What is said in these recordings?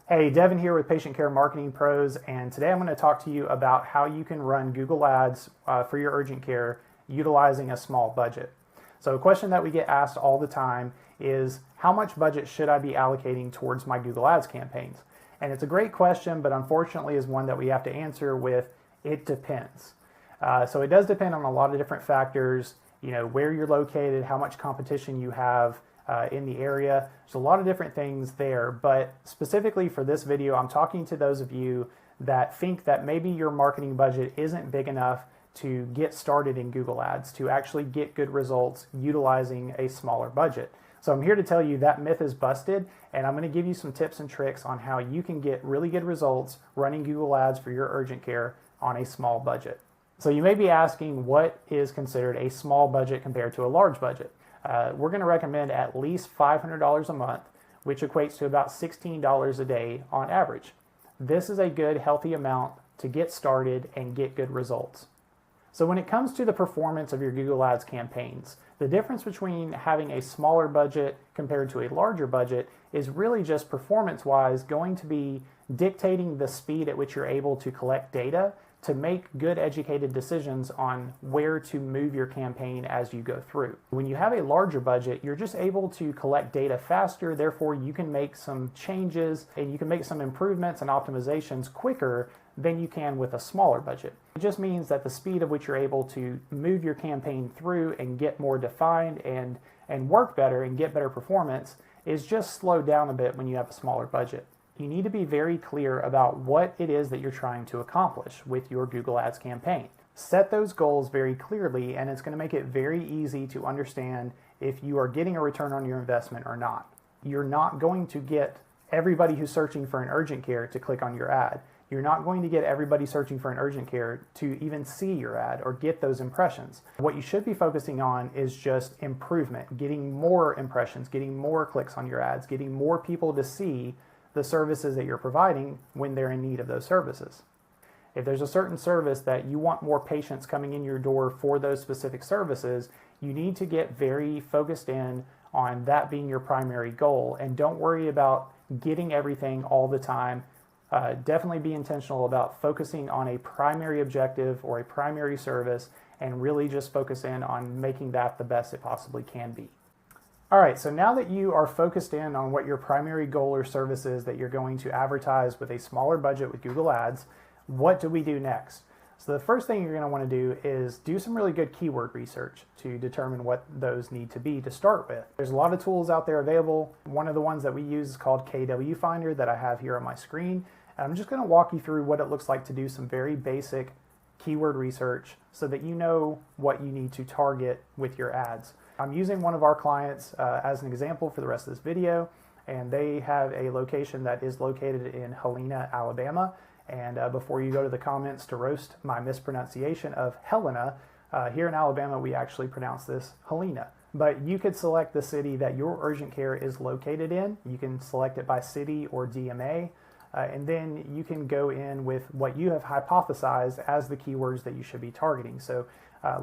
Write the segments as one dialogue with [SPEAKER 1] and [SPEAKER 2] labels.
[SPEAKER 1] Hey, Devin here with Patient Care Marketing Pros, and today I'm going to talk to you about how you can run Google Ads for your urgent care utilizing a small budget. So a question that we get asked all the time is, how much budget should I be allocating towards my Google Ads campaigns? And it's a great question, but unfortunately is one that we have to answer with, it depends. So it does depend on a lot of different factors, where you're located, how much competition you have, in the area. There's a lot of different things there, but specifically for this video, I'm talking to those of you that think that maybe your marketing budget isn't big enough to get started in Google Ads, to actually get good results utilizing a smaller budget. So I'm here to tell you that myth is busted, and I'm going to give you some tips and tricks on how you can get really good results running Google Ads for your urgent care on a small budget. So you may be asking, what is considered a small budget compared to a large budget? We're going to recommend at least $500 a month, which equates to about $16 a day on average. This is a good, healthy amount to get started and get good results. So when it comes to the performance of your Google Ads campaigns, the difference between having a smaller budget compared to a larger budget is really just performance-wise going to be dictating the speed at which you're able to collect data to make good educated decisions on where to move your campaign as you go through. When you have a larger budget, you're just able to collect data faster, therefore you can make some changes and you can make some improvements and optimizations quicker than you can with a smaller budget. It just means that the speed at which you're able to move your campaign through and get more defined and work better and get better performance is just slowed down a bit when you have a smaller budget. You need to be very clear about what it is that you're trying to accomplish with your Google Ads campaign. Set those goals very clearly, and it's going to make it very easy to understand if you are getting a return on your investment or not. You're not going to get everybody who's searching for an urgent care to click on your ad. You're not going to get everybody searching for an urgent care to even see your ad or get those impressions. What you should be focusing on is just improvement, getting more impressions, getting more clicks on your ads, getting more people to see the services that you're providing when they're in need of those services. If there's a certain service that you want more patients coming in your door for those specific services, you need to get very focused in on that being your primary goal, and don't worry about getting everything all the time. Definitely be intentional about focusing on a primary objective or a primary service and really just focus in on making that the best it possibly can be. All right, so now that you are focused in on what your primary goal or service is that you're going to advertise with a smaller budget with Google Ads, what do we do next? So the first thing you're going to want to do is do some really good keyword research to determine what those need to be to start with. There's a lot of tools out there available. One of the ones that we use is called KW Finder that I have here on my screen. And I'm just going to walk you through what it looks like to do some very basic keyword research so that you know what you need to target with your ads. I'm using one of our clients as an example for the rest of this video, and they have a location that is located in Helena, Alabama. And before you go to the comments to roast my mispronunciation of Helena, here in Alabama we actually pronounce this Helena. But you could select the city that your urgent care is located in. You can select it by city or DMA, and then you can go in with what you have hypothesized as the keywords that you should be targeting. So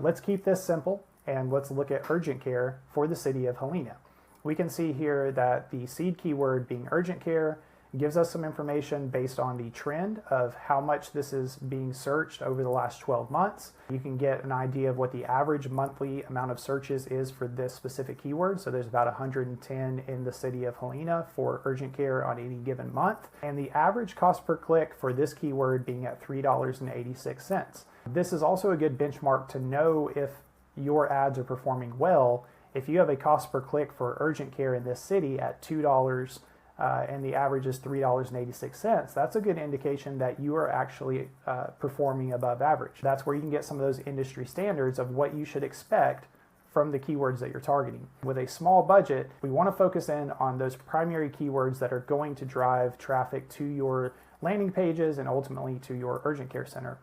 [SPEAKER 1] let's keep this simple. And let's look at urgent care for the city of Helena. We can see here that the seed keyword being urgent care gives us some information based on the trend of how much this is being searched over the last 12 months. You can get an idea of what the average monthly amount of searches is for this specific keyword. So there's about 110 in the city of Helena for urgent care on any given month. And the average cost per click for this keyword being at $3.86. This is also a good benchmark to know if your ads are performing well. If you have a cost per click for urgent care in this city at $2 and the average is $3.86, that's a good indication that you are actually performing above average. That's where you can get some of those industry standards of what you should expect from the keywords that you're targeting. With a small budget, we want to focus in on those primary keywords that are going to drive traffic to your landing pages and ultimately to your urgent care center.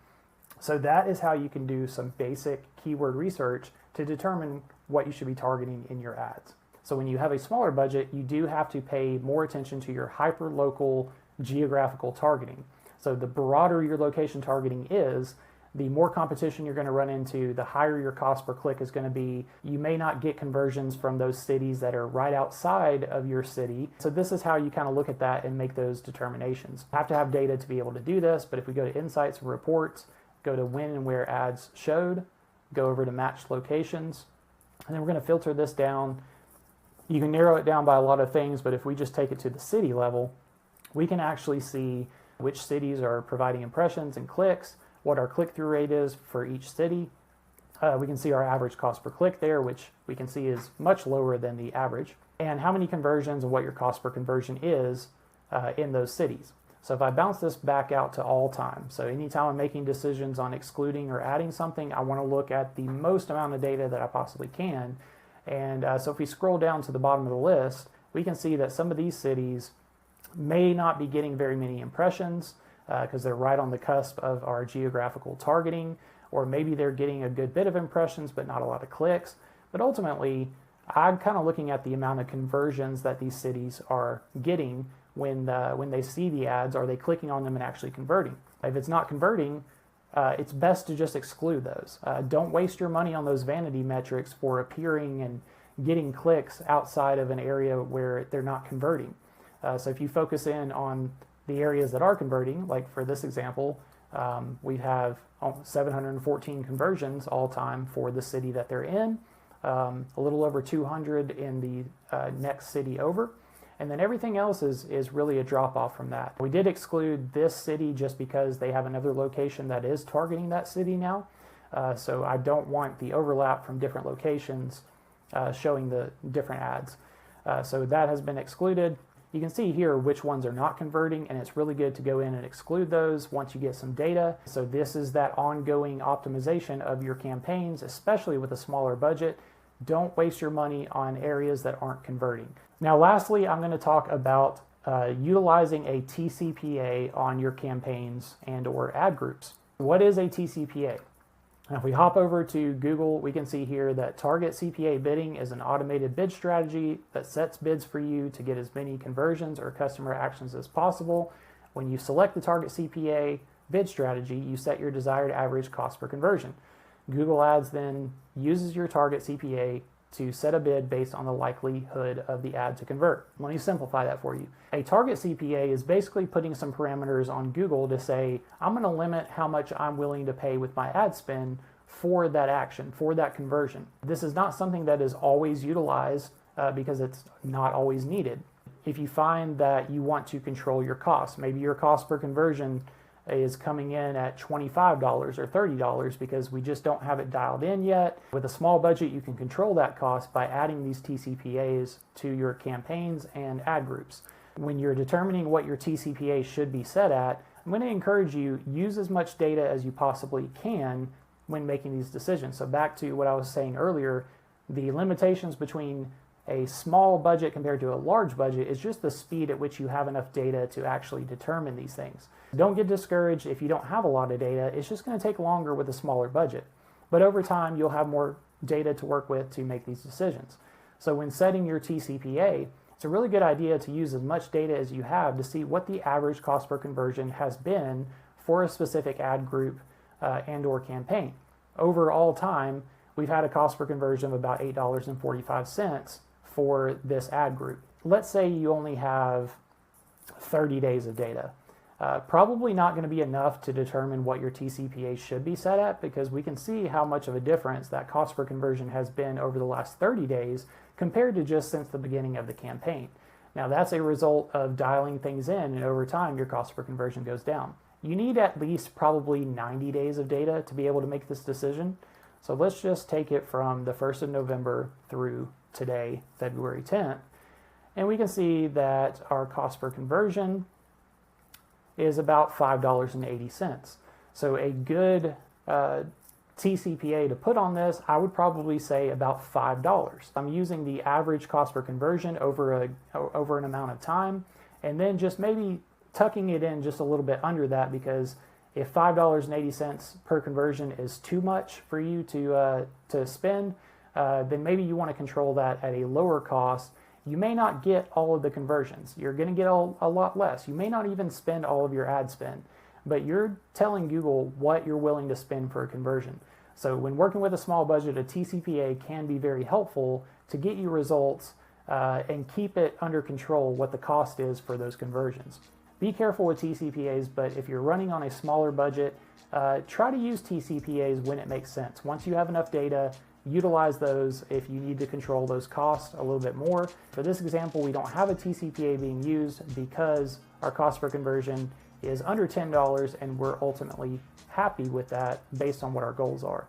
[SPEAKER 1] So that is how you can do some basic keyword research to determine what you should be targeting in your ads. So when you have a smaller budget, you do have to pay more attention to your hyper-local geographical targeting. So the broader your location targeting is, the more competition you're going to run into, the higher your cost per click is going to be. You may not get conversions from those cities that are right outside of your city. So this is how you kind of look at that and make those determinations. You have to have data to be able to do this, but if we go to Insights and Reports, go to when and where ads showed, go over to matched locations, and then we're going to filter this down. You can narrow it down by a lot of things, but if we just take it to the city level, we can actually see which cities are providing impressions and clicks, what our click-through rate is for each city. We can see our average cost per click there, which we can see is much lower than the average, and how many conversions and what your cost per conversion is in those cities. So if I bounce this back out to all time, so anytime I'm making decisions on excluding or adding something, I want to look at the most amount of data that I possibly can. And so if we scroll down to the bottom of the list, we can see that some of these cities may not be getting very many impressions because they're right on the cusp of our geographical targeting, or maybe they're getting a good bit of impressions but not a lot of clicks. But ultimately, I'm kind of looking at the amount of conversions that these cities are getting when they see the ads. Are they clicking on them and actually converting? If it's not converting, it's best to just exclude those. Don't waste your money on those vanity metrics for appearing and getting clicks outside of an area where they're not converting. So if you focus in on the areas that are converting, like for this example, we have 714 conversions all time for the city that they're in, a little over 200 in the next city over, and then everything else is really a drop off from that. We did exclude this city just because they have another location that is targeting that city now, so I don't want the overlap from different locations showing the different ads. So that has been excluded. You can see here which ones are not converting, and it's really good to go in and exclude those once you get some data. So this is that ongoing optimization of your campaigns, especially with a smaller budget. Don't waste your money on areas that aren't converting. Now, lastly, I'm going to talk about utilizing a TCPA on your campaigns and or ad groups. What is a TCPA? Now, if we hop over to Google, we can see here that Target CPA bidding is an automated bid strategy that sets bids for you to get as many conversions or customer actions as possible. When you select the Target CPA bid strategy, you set your desired average cost per conversion. Google Ads then uses your Target CPA to set a bid based on the likelihood of the ad to convert. Let me simplify that for you. A Target CPA is basically putting some parameters on Google to say, I'm going to limit how much I'm willing to pay with my ad spend for that action, for that conversion. This is not something that is always utilized because it's not always needed. If you find that you want to control your costs, maybe your cost per conversion is coming in at $25 or $30 because we just don't have it dialed in yet. With a small budget, you can control that cost by adding these TCPAs to your campaigns and ad groups. When you're determining what your TCPA should be set at, I'm going to encourage you, use as much data as you possibly can when making these decisions. So back to what I was saying earlier, the limitations between a small budget compared to a large budget is just the speed at which you have enough data to actually determine these things. Don't get discouraged if you don't have a lot of data. It's just going to take longer with a smaller budget. But over time, you'll have more data to work with to make these decisions. So when setting your TCPA, it's a really good idea to use as much data as you have to see what the average cost per conversion has been for a specific ad group and or campaign. Over all time, we've had a cost per conversion of about $8.45 for this ad group. Let's say you only have 30 days of data. Probably not going to be enough to determine what your TCPA should be set at, because we can see how much of a difference that cost per conversion has been over the last 30 days compared to just since the beginning of the campaign. Now that's a result of dialing things in, and over time your cost per conversion goes down. You need at least probably 90 days of data to be able to make this decision. So let's just take it from the 1st of November through today, February 10th, and we can see that our cost per conversion is about $5.80. So a good TCPA to put on this, I would probably say about $5. I'm using the average cost per conversion over an amount of time, and then just maybe tucking it in just a little bit under that, because if $5.80 per conversion is too much for you to spend, then maybe you want to control that at a lower cost. You may not get all of the conversions. You're going to get a lot less. You may not even spend all of your ad spend. but you're telling Google what you're willing to spend for a conversion. So when working with a small budget, a TCPA can be very helpful to get you results and keep it under control what the cost is for those conversions. Be careful with TCPAs, but if you're running on a smaller budget, try to use TCPAs when it makes sense. Once you have enough data, utilize those if you need to control those costs a little bit more. For this example, we don't have a TCPA being used because our cost per conversion is under $10 and we're ultimately happy with that based on what our goals are.